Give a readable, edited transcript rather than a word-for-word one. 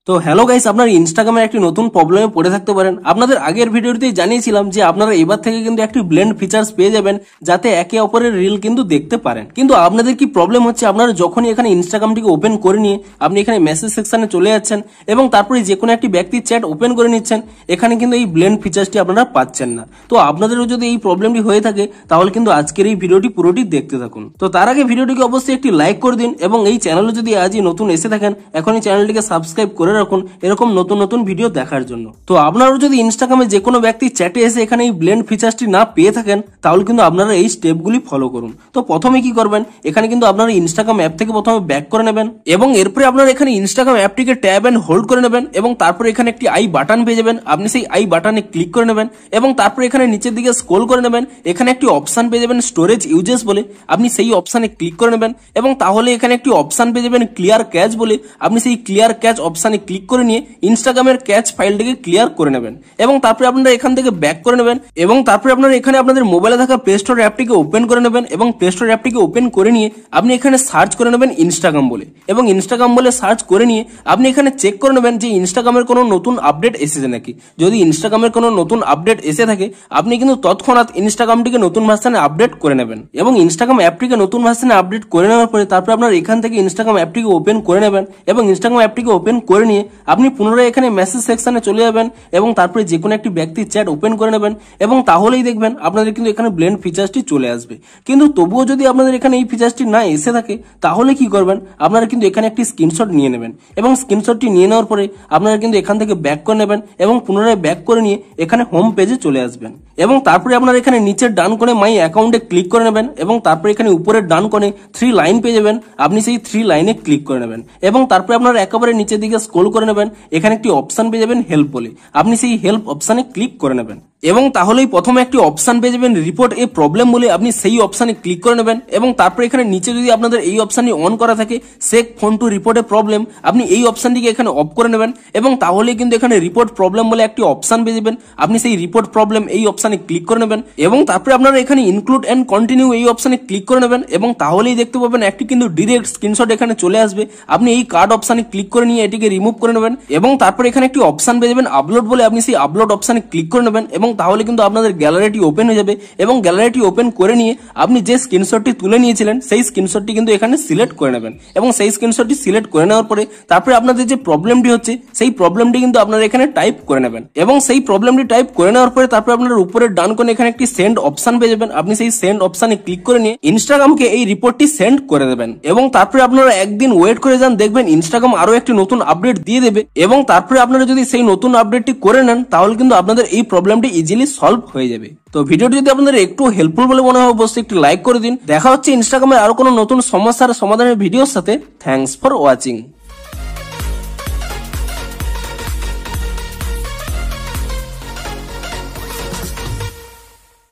তো hello guys, আপনার ইনস্টাগ্রামের একটি নতুন প্রবলেমে পড়ে থাকতে পারেন। আপনাদের আগের ভিডিওতেই জানিয়েছিলাম যে আপনারা এবার থেকে কিন্তু একটি ব্লেন্ড ফিচার্স পেয়ে যাবেন, যাতে একে অপরের রিল কিন্তু দেখতে পারেন। কিন্তু আপনাদের কি প্রবলেম হচ্ছে, আপনারা যখনই এখানে ইনস্টাগ্রামটিকে ওপেন করে নিয়ে আপনি এখানে মেসেজ সেকশনে চলে যাচ্ছেন এবং তারপরে যে কোনো একটি ব্যক্তির চ্যাট ওপেন করে নিচ্ছেন, এখানে কিন্তু এই ব্লেন্ড ফিচার্সটি আপনারা পাচ্ছেন না। তো আপনাদেরও যদি এই প্রবলেমটি হয়ে থাকে তাহলে কিন্তু আজকের এই ভিডিওটি পুরোটি দেখতে থাকুন। তো তার আগে ভিডিওটিকে অবশ্যই একটি লাইক করে দিন এবং এই চ্যানেলে যদি আজই নতুন এসে থাকেন এখনই চ্যানেলটিকে সাবস্ক্রাইব করে রাখুন এরকম নতুন নতুন ভিডিও দেখার জন্য। তো আপনারাও যদি ইনস্টাগ্রামে যে কোনো ব্যক্তি চ্যাটে এসে এখানে এই ব্লেন্ড ফিচার্সটি না পেয়ে থাকেন তাহলে কিন্তু আপনারা এই স্টেপগুলি ফলো করুন। তো প্রথমে কি করবেন, এখানে কিন্তু আপনারা ইনস্টাগ্রাম অ্যাপ থেকে প্রথমে ব্যাক করে নেবেন এবং এরপরে আপনারা এখানে ইনস্টাগ্রাম অ্যাপটিকে ট্যাব এন্ড হোল্ড করে নেবেন এবং তারপরে এখানে একটি আই বাটন পেয়ে যাবেন। আপনি সেই আই বাটনে ক্লিক করে নেবেন এবং তারপরে এখানে নিচের দিকে স্ক্রল করে নেবেন। এখানে একটি অপশন পেয়ে যাবেন স্টোরেজ ইউজেস বলে, আপনি সেই অপশনে ক্লিক করে নেবেন এবং তাহলে এখানে একটি অপশন পেয়ে যাবেন ক্লিয়ার ক্যাচ বলে, আপনি সেই ক্লিয়ার ক্যাচ অপশনে ক্লিক করে নিয়ে ইনস্টাগ্রামের ক্যাচ ফাইলটিকে ক্লিয়ার করে নেবেন এবং তারপরে আপনারা এখান থেকে ব্যাক করে নেবেন এবং তারপরে আপনারা এখানে আপনাদের মোবাইলে থাকা প্লে স্টোর অ্যাপটিকে ওপেন করে নেবেন এবং প্লে স্টোর অ্যাপটিকে ওপেন করে নিয়ে আপনি এখানে সার্চ করে নেবেন ইনস্টাগ্রাম বলে এবং ইনস্টাগ্রাম বলে সার্চ করে নিয়ে আপনি এখানে চেক করে নেবেন যে ইনস্টাগ্রামের কোনো নতুন আপডেট এসেছে নাকি। যদি ইনস্টাগ্রামের কোনো নতুন আপডেট এসে থাকে আপনি কিন্তু তৎক্ষণাৎ ইনস্টাগ্রামটিকে নতুন ভার্সনে আপডেট করে নেবেন এবং ইনস্টাগ্রাম অ্যাপটিকে নতুন ভার্সনে আপডেট করে নেওয়ার পরে তারপরে আপনারা এখান থেকে ইনস্টাগ্রাম অ্যাপটিকে ওপেন করে নেবেন এবং ইনস্টাগ্রাম অ্যাপটিকে ওপেন করে নিয়ে আপনি পুনরায় এখানে মেসেজ সেকশনে চলে যাবেন এবং তারপরে যে কোনো একটি ব্যক্তির চ্যাট ওপেন করে নেবেন এবং তাহলেই দেখবেন আপনাদের কিন্তু এখানে ব্লেন্ড ফিচার্সটি চলে আসবে। কিন্তু তবুও যদি আপনাদের এখানে এই ফিচার্সটি না এসে থাকে তাহলে কি করবেন, আপনারা কিন্তু এখানে একটি স্ক্রিনশট নিয়ে নেবেন এবং স্ক্রিনশটটি নিয়ে নেওয়ার পরে আপনারা কিন্তু এখান থেকে ব্যাক করে নেবেন এবং পুনরায় ব্যাক করে নিয়ে এখানে হোম পেজে চলে আসবেন এবং তারপরে আপনারা এখানে নিচের ডান কোণে মাই অ্যাকাউন্টে ক্লিক করে নেবেন এবং তারপরে এখানে উপরের ডান কোণে 3 লাইন পেয়ে যাবেন, আপনি সেই 3 লাইনে ক্লিক করে নেবেন এবং তারপরে আপনারা একেবারে নিচের দিকে স্ক্রল করে নেবেন, এখানে একটি অপশন পেয়ে যাবেন হেল্প বলে, আপনি সেই হেল্প অপশনে ক্লিক করে নেবেন এবং তাহলেই প্রথমে একটি অপশন পেয়ে যাবেন রিপোর্ট এ প্রবলেম বলে, আপনি সেই অপশনে ক্লিক করে নেবেন এবং তারপরে এখানে নিচে যদি আপনাদের এই অপশনটি অন করা থাকে shake phone to report a problem, আপনি এই অপশনটিকে এখানে অফ করে নেবেন এবং তাহলেই কিন্তু এখানে রিপোর্ট প্রবলেম বলে একটি অপশন পেয়ে যাবেন, আপনি সেই রিপোর্ট প্রবলেম এই অপশনে ক্লিক করে নেবেন এবং তারপরে আপনারা এখানে ইনক্লুড এন্ড কন্টিনিউ এই অপশনে ক্লিক করে নেবেন এবং তাহলেই দেখতে পাবেন একটি কিন্তু ডিরেক্ট স্ক্রিনশট এখানে চলে আসবে। আপনি এই কার্ড অপশনে ক্লিক করে নিয়ে এটিকে রিমুভ করে নেবেন এবং তারপরে এখানে একটি অপশন পেয়ে যাবেন আপলোড বলে, আপনি সেই আপলোড অপশনে ক্লিক করে নেবেন এবং তাহলে কিন্তু আপনাদের গ্যালারিটি ওপেন হয়ে যাবে এবং গ্যালারিটি ওপেন করে নিয়ে আপনি যে স্ক্রিনশটটি তুলে নিয়েছিলেন সেই স্ক্রিনশটটি কিন্তু এখানে সিলেক্ট করে নেবেন এবং সেই স্ক্রিনশটটি সিলেক্ট করে নেওয়ার পরে তারপরে আপনাদের যে প্রবলেমটি হচ্ছে সেই প্রবলেমটি কিন্তু আপনারা এখানে টাইপ করে নেবেন এবং সেই প্রবলেমটি টাইপ করে নেওয়ার পরে তারপরে আপনারা উপরের ডান কোণে এখানে একটি সেন্ড অপশন পেয়ে যাবেন, আপনি সেই সেন্ড অপশনে ক্লিক করে নিয়ে ইনস্টাগ্রামকে এই রিপোর্টটি সেন্ড করে দেবেন এবং তারপরে আপনারা একদিন ওয়েট করে যান, দেখবেন ইনস্টাগ্রাম আরো একটি নতুন আপডেট দিয়ে দেবে এবং তারপরে আপনারা যদি সেই নতুন আপডেটটি করে নেন তাহলে কিন্তু আপনাদের এই প্রবলেমটি ইজিলি সলভ হয়ে যাবে। তো ভিডিওটি যদি আপনাদের একটু হেল্পফুল বলে মনে হয় অবশ্যই একটি লাইক করে দিন। দেখা হচ্ছে ইনস্টাগ্রামের আরো কোনো নতুন সমস্যার সমাধানের ভিডিওর সাথে। Thanks for watching.